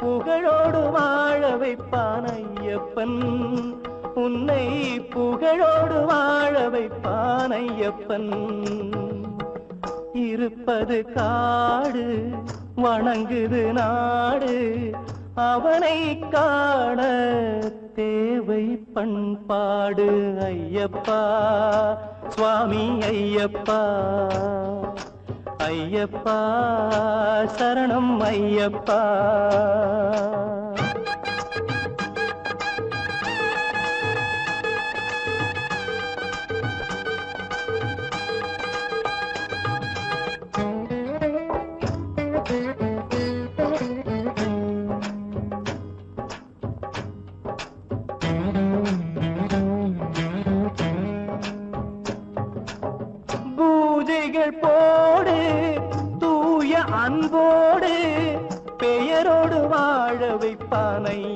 புகழோடு வாழ வைப்பான் ஐயப்பன். உன்னை புகழோடு வாழ வைப்பான் ஐயப்பன். இருப்பது காடு வணங்குது நாடு, அவனை காண தேவை பண்பாடு. ஐயப்பா சுவாமி ஐயப்பா, ஐயப்பா சரணம் ஐயப்பா. பூஜைகள் போடு தூய அன்போடு பெயரோடு வாழ வைப்பான் ஐயப்பா.